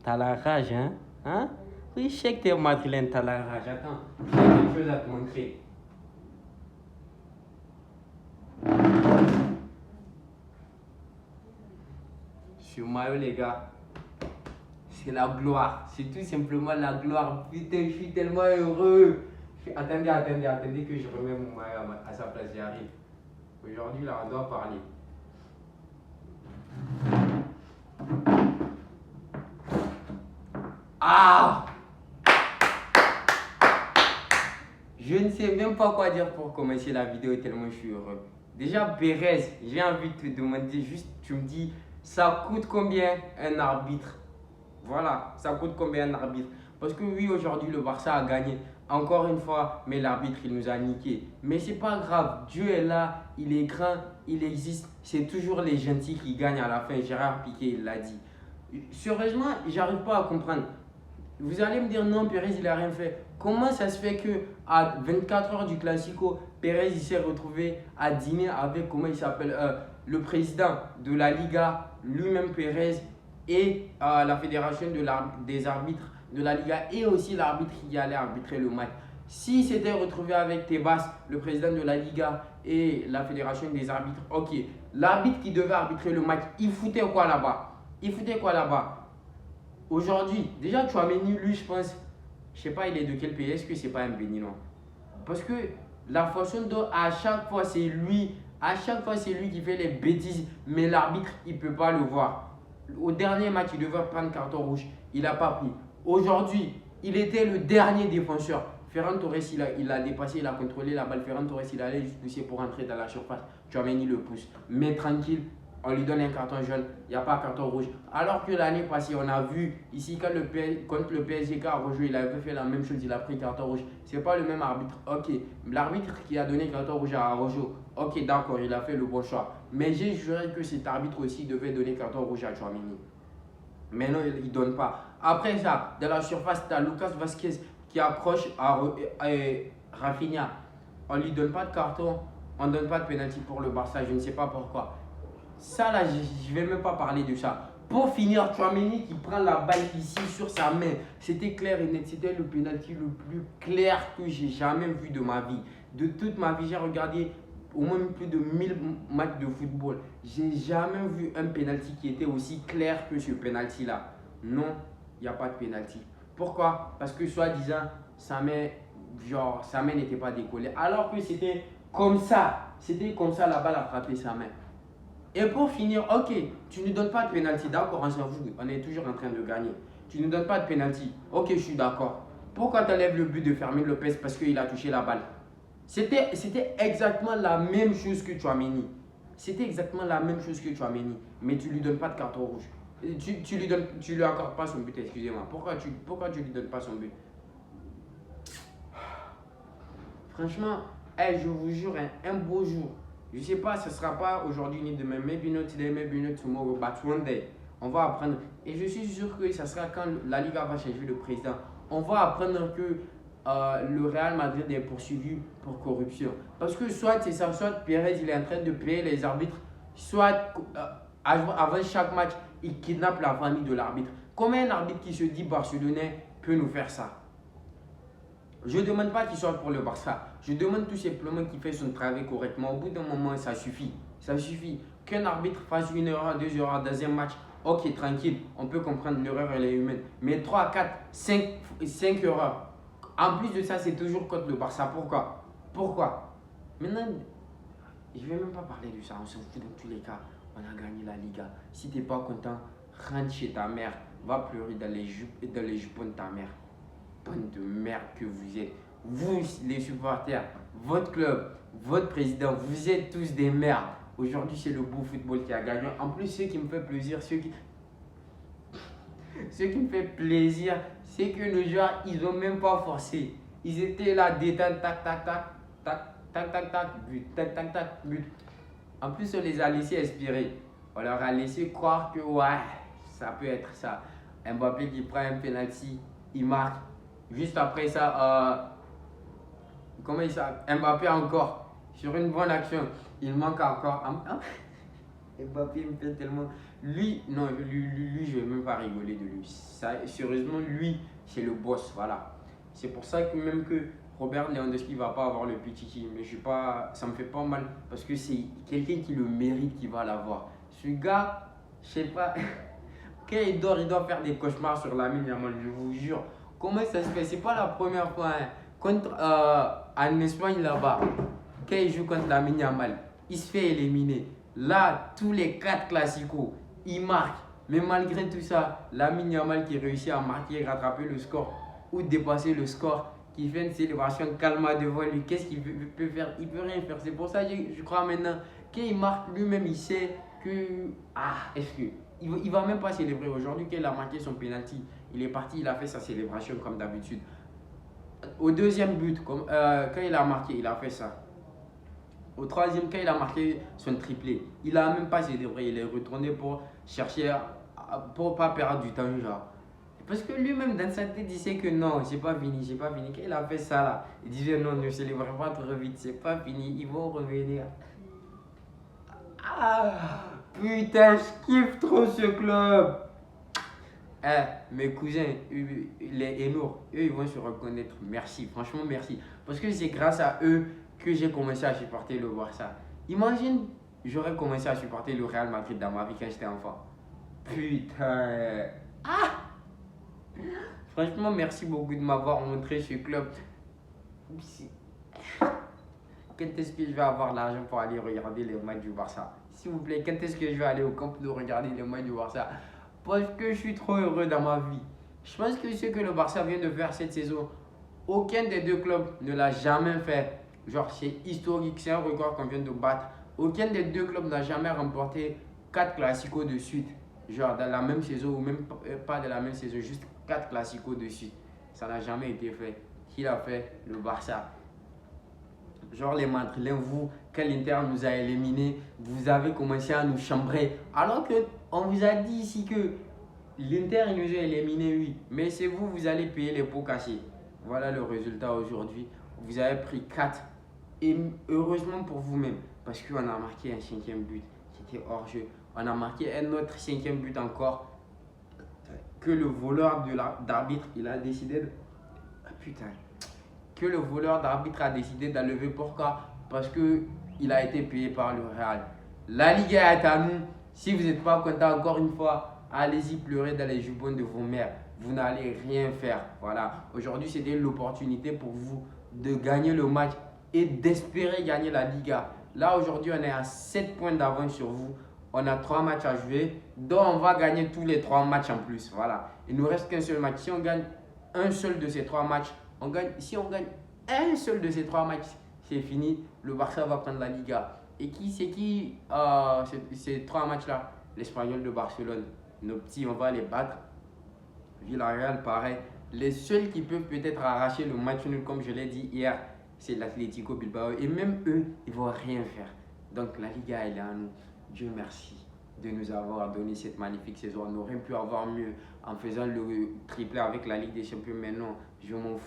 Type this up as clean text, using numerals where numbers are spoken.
T'as la rage, hein? Hein? Oui, je sais que t'es madrilène, t'as la rage. Attends, j'ai quelque chose à te montrer. Sur maillot, les gars. C'est la gloire. C'est tout simplement la gloire. Putain, je suis tellement heureux. Attendez que je remets mon maillot à sa place. J'y arrive. Aujourd'hui, là, on doit parler. Ah! Je ne sais même pas quoi dire pour commencer la vidéo tellement je suis heureux. Déjà, Pérez, j'ai envie de te demander juste, tu me dis, ça coûte combien un arbitre? Voilà, ça coûte combien un arbitre? Parce que oui, aujourd'hui, le Barça a gagné. Encore une fois, mais l'arbitre, il nous a niqué. Mais c'est pas grave, Dieu est là, il est grand, il existe. C'est toujours les gentils qui gagnent à la fin. Gérard Piqué, il l'a dit. Sérieusement, j'arrive pas à comprendre. Vous allez me dire non, Pérez, il n'a rien fait. Comment ça se fait que à 24 heures du Classico, Pérez il s'est retrouvé à dîner avec, comment il s'appelle, le président de la Liga, lui-même Pérez, et la fédération des arbitres de la Liga, et aussi l'arbitre qui allait arbitrer le match. S'il s'était retrouvé avec Tebas, le président de la Liga et la fédération des arbitres, ok, l'arbitre qui devait arbitrer le match, il foutait quoi là-bas? Il foutait quoi là-bas? Aujourd'hui, déjà Tchouaméni, lui, je pense, je sais pas, il est de quel pays, est-ce que c'est pas un Béninois? Parce que la façon dont à chaque fois c'est lui, qui fait les bêtises, mais l'arbitre, il peut pas le voir. Au dernier match, il devait prendre carton rouge, il n'a pas pris. Aujourd'hui, il était le dernier défenseur. Ferran Torres, il a dépassé, il a contrôlé la balle. Ferran Torres, il allait juste pousser pour entrer dans la surface. Tchouaméni le pousse. Mais tranquille, on lui donne un carton jaune, il n'y a pas un carton rouge. Alors que l'année passée, on a vu ici quand contre le PSG a rejoué, il avait fait la même chose, il a pris carton rouge. Ce n'est pas le même arbitre. Ok, l'arbitre qui a donné carton rouge à Arrojo, ok d'accord, il a fait le bon choix. Mais j'ai juré que cet arbitre aussi devait donner carton rouge à Tchouaméni. Mais non, il ne donne pas. Après ça, dans la surface, tu as Lucas Vazquez qui approche à Rafinha. On ne lui donne pas de carton, on ne donne pas de pénalty pour le Barça, je ne sais pas pourquoi. Ça là, je ne vais même pas parler de ça. Pour finir, Tchouaméni qui prend la balle ici sur sa main. C'était clair et net. C'était le penalty le plus clair que j'ai jamais vu de ma vie. De toute ma vie, j'ai regardé au moins plus de 1000 matchs de football. J'ai jamais vu un penalty qui était aussi clair que ce penalty là. Non, il n'y a pas de penalty. Pourquoi? Parce que soi-disant, sa main n'était pas décollée. Alors que c'était comme ça. C'était comme ça, la balle a frappé sa main. Et pour finir, ok, tu ne donnes pas de pénalty, d'accord, on s'en fout, on est toujours en train de gagner. Tu ne donnes pas de pénalty, ok, je suis d'accord. Pourquoi tu enlèves le but de Fermin Lopez parce qu'il a touché la balle? C'était exactement la même chose que Tchouaméni. C'était exactement la même chose que Tchouaméni, mais tu ne lui donnes pas de carton rouge. Tu lui accordes pas son but, excusez-moi. Pourquoi tu lui donnes pas son but? Franchement, je vous jure, un beau jour. Je ne sais pas, ce ne sera pas aujourd'hui ni demain. Maybe not today, maybe not tomorrow, but one day. On va apprendre. Et je suis sûr que ce sera quand la Liga va changer le président. On va apprendre que le Real Madrid est poursuivi pour corruption. Parce que soit c'est ça, soit Pérez il est en train de payer les arbitres, soit avant chaque match, il kidnappe la famille de l'arbitre. Comment un arbitre qui se dit barcelonais peut nous faire ça? Je ne demande pas qu'il soit pour le Barça. Je demande tout simplement qu'il fait son travail correctement. Au bout d'un moment, ça suffit. Ça suffit. Qu'un arbitre fasse une erreur, deux erreurs dans un match, ok, tranquille. On peut comprendre l'erreur, elle est humaine. Mais 3, 4, 5 erreurs. En plus de ça, c'est toujours contre le Barça. Pourquoi? Maintenant, je ne vais même pas parler de ça. On s'en fout dans tous les cas. On a gagné la Liga. Si tu n'es pas content, rentre chez ta mère. Va pleurer dans les jupons de ta mère. Bande de merde que vous êtes. Vous, les supporters, votre club, votre président, vous êtes tous des merdes. Aujourd'hui, c'est le beau football qui a gagné. En plus, ce qui me fait plaisir, ce qui me fait plaisir, c'est que nos joueurs, ils n'ont même pas forcé. Ils étaient là, détente, tac, tac, tac, tac, tac, tac, tac, but, tac, tac, tac, but. En plus, on les a laissés expirer. On leur a laissé croire que, ouais, ça peut être ça. Mbappé qui prend un penalty, il marque. Juste après ça, comment il s'appelle? Mbappé encore. Sur une bonne action, il manque encore. Mbappé me fait tellement. Lui, non, je vais même pas rigoler de lui. Ça, sérieusement, lui, c'est le boss. Voilà. C'est pour ça que même que Robert Lewandowski ne va pas avoir le petit, mais je suis pas, ça me fait pas mal parce que c'est quelqu'un qui le mérite qui va l'avoir. Ce gars, je sais pas, quand il doit faire des cauchemars sur Lamine Yamal, je vous jure. Comment ça se fait? C'est pas la première fois. Hein. Contre, en Espagne là-bas, quand il joue contre Lamine Yamal, il se fait éliminer. Là, tous les 4 classicos, il marque. Mais malgré tout ça, Lamine Yamal qui réussit à marquer, rattraper le score ou dépasser le score, qui fait une célébration calma devant lui, qu'est-ce qu'il peut faire? Il peut rien faire. C'est pour ça que je crois maintenant, quand il marque lui-même, il sait que. Ah, est-ce que. Il va même pas célébrer aujourd'hui qu'il a marqué son penalty. Il est parti, il a fait sa célébration comme d'habitude. Au deuxième but, quand il a marqué, il a fait ça. Au troisième, quand il a marqué son triplé, il n'a même pas célébré. Il est retourné pour chercher, pour ne pas perdre du temps, genre. Parce que lui-même, dans sa tête, il sait que non, j'ai pas fini, j'ai pas fini. Quand il a fait ça là, il disait non, ne célébrez pas trop vite, c'est pas fini, ils vont revenir. Ah, putain, je kiffe trop ce club. Mes cousins, les Enour, eux, ils vont se reconnaître. Merci, franchement, merci. Parce que c'est grâce à eux que j'ai commencé à supporter le Barça. Imagine, j'aurais commencé à supporter le Real Madrid dans ma vie quand j'étais enfant. Putain. Ah! Franchement, merci beaucoup de m'avoir montré ce club. Quand est-ce que je vais avoir l'argent pour aller regarder les matchs du Barça? S'il vous plaît, quand est-ce que je vais aller au Camp Nou regarder les matchs du Barça? Parce que je suis trop heureux dans ma vie. Je pense que ce que le Barça vient de faire cette saison, aucun des deux clubs ne l'a jamais fait. Genre, c'est historique, c'est un record qu'on vient de battre. Aucun des deux clubs n'a jamais remporté 4 classicos de suite. Genre, dans la même saison, ou même pas dans la même saison, juste 4 classicos de suite. Ça n'a jamais été fait. Qui l'a fait? Le Barça. Genre les Madrilènes, vous, quand l'Inter nous a éliminés, vous avez commencé à nous chambrer. Alors qu'on vous a dit ici que l'Inter nous a éliminés, oui. Mais c'est vous, vous allez payer les pots cassés. Voilà le résultat aujourd'hui. Vous avez pris 4. Et heureusement pour vous-même, parce qu'on a marqué un 5e but qui était hors jeu. On a marqué un autre 5e but encore que le voleur d'arbitre, il a décidé de... Ah, putain. Que le voleur d'arbitre a décidé d'enlever. Pourquoi? Parce qu'il a été payé par le Real. La Liga est à nous. Si vous n'êtes pas content, encore une fois, allez-y pleurer dans les jupons de vos mères. Vous n'allez rien faire. Voilà. Aujourd'hui, c'était l'opportunité pour vous de gagner le match et d'espérer gagner la Liga. Là, aujourd'hui, on est à 7 points d'avance sur vous. On a 3 matchs à jouer. Donc, on va gagner tous les 3 matchs en plus. Voilà. Il ne nous reste qu'un seul match. Si on gagne un seul de ces 3 matchs, si on gagne un seul de ces 3 matchs, c'est fini. Le Barça va prendre la Liga. Et c'est qui ces 3 matchs-là? L'Espagnol de Barcelone. Nos petits, on va les battre. Villarreal, pareil. Les seuls qui peuvent peut-être arracher le match nul, comme je l'ai dit hier, c'est l'Atlético Bilbao. Et même eux, ils ne vont rien faire. Donc la Liga, elle est à nous. Dieu merci de nous avoir donné cette magnifique saison. On aurait pu avoir mieux en faisant le triplé avec la Ligue des Champions. Mais non, je m'en fous.